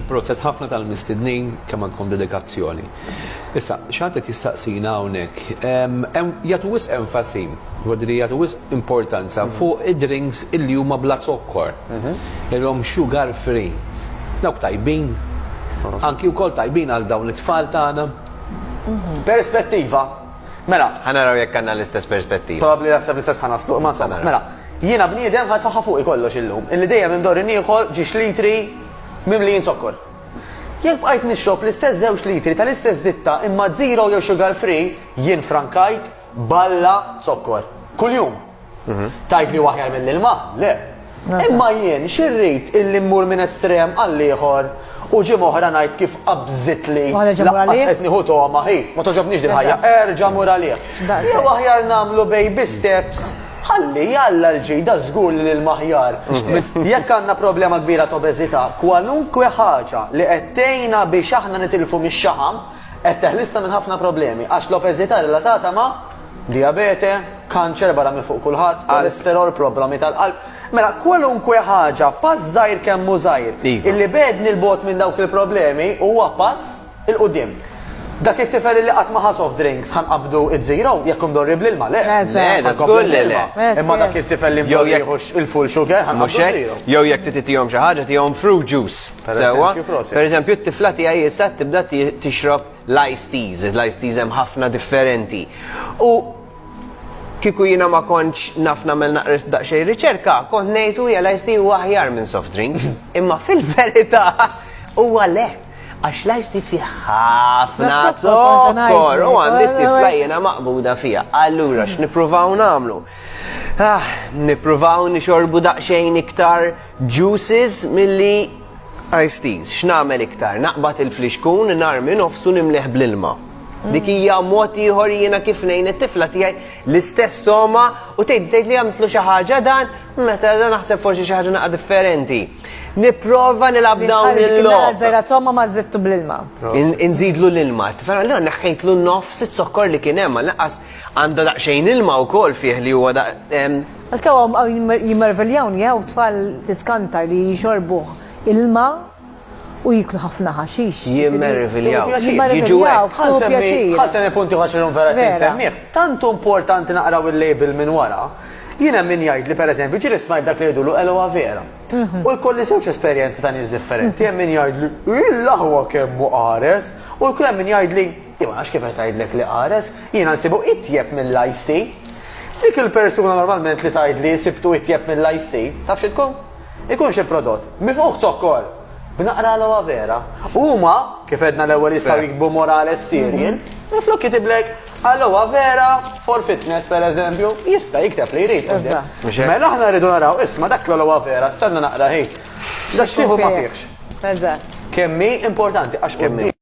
Proset ħafna tal-mistednin kemm għandkom dedikazzjoni. Issa, x'għadet jistaqsina hawnhekk, jagħtu wisq enfasi, wadri jagħtu wisq importanza fuq id-drinks illi huma bla zokkor, ilhom sugar free. Dawk tajbin, anki wkoll tajbin għal dawn it-tfal tagħna. Perspettiva. Mela, ħanaraw jekk għandna l-istess perspettiva. probabli naħseb l-istess ħanaslu, ma insomma. Mela, jiena bniedem ħadfaħħa fuq kollox illum. Illi dejjem imdorri nieħol ġiex litri mimlijin zokkor. Jekk bqajt nixrob l-istess 2 litri tal-istess ditta imma zero jew sugar free, jien frankajt balla zokkor. Kuljum. Tajt li waħjar mill-ilma? Le. Imma jien xirrit illi mmur minn estrem għall ieħor u ġim oħra ngħid kif qabżit li qed nieħu toma ħi, ma toġobniex din ħajja, erġa' mur għalih. Jew aħjar nagħmlu baby steps. Ħalli jalla l-ġida żgur li l-maħjar. Jekk għandna problema kbira ta' obeżità, kwalunkwe ħaġa li qed tgħinna biex aħna nitilfu mix-xaħam qed teħlisna minn ħafna problemi għax l-obeżità relatata ma' diabete, kanċer barra minn fuq kulħadd, kolesterol, problemi tal-qalb. Mela, kwalunkwe ħaġa pass żgħir kemm hu żgħir illi bedni l-bot minn dawk il-problemi huwa pass il-qudiem. Dak it-tifel li qatt ma ħa soft drinks ħanqabdu id-żiro jekk imdorri bl-ilma, le. Le, żgur li le. Imma dak it-tifel li mdorri il-full sugar ħanqabdu id-żiro. Jew jekk titihom xi ħaġa tihom fruit juice. Sewwa. Pereżempju t-tifla tiegħi issa tibda tixrob l-iced teas. L-iced teas hemm ħafna differenti. U kieku jiena ma kontx naf nagħmel naqra daqsxejn riċerka, kont ngħidu hija l-iced tea huwa aħjar minn soft drink. Imma fil-verità huwa le. Għax lajsti fi ħafna zokkor u għandi t-tifla jena maqbuda fija. Allura, x'nippruvaw namlu? Nippruvaw nixorbu daqsxejn iktar juices milli iced teas. X'namel iktar? Naqbad il-fliexkun, narmi nofsu nimleħ bl-ilma. Dik hija mod ieħor jiena kif ngħin it-tifla tiegħi l-istess toma u tgħid li għamtlu xi ħaġa dan, meta dan naħseb forsi xi ħaġa naqa' differenti. Nipprova nilab dawn il-lob. Żera toma ma żittu bl-ilma. Inżidlu l-ilma. Tifra l neħħejtlu nofs it-sokkor li kien hemm, naqas għandha daqsxejn ilma wkoll fih li huwa Għalkemm jimmerveljawni jew tfal tiskantar li jxorbu ilma u jiklu ħafna ħaxix. Jimmerviljaw. Jiġu ħasemmi punti ħaxilhom vera tinsemmih. Tantu importanti naqraw il-label minn wara. Jiena min jgħid li pereżempju ġieli smajt dak li jgħidulu aloe vera. U jkolli żewġ esperjenzi ta' nies differenti. Hemm min jgħid li il-laħwa kemm hu qares u jkun hemm min jgħid li ma għax kif qed tgħidlek li qares, jiena nsibu itjeb mill-iced tea. Dik il-persuna normalment li tgħid li sibtu itjeb mill-iced tea, taf xi tkun? Ikun xi prodott mifquq zokkor b'naqra aloe vera. Huma kif edna l-ewwel jistgħu jikbu Morales Sirien, flok jitiblek aloe vera for fitness pereżempju, jista' jikteb li jrid. Mela aħna rridu naraw isma' dak l-aloe vera, stanna naqra ħej. Dak xieħu ma fihx. Kemm hi importanti għax kemm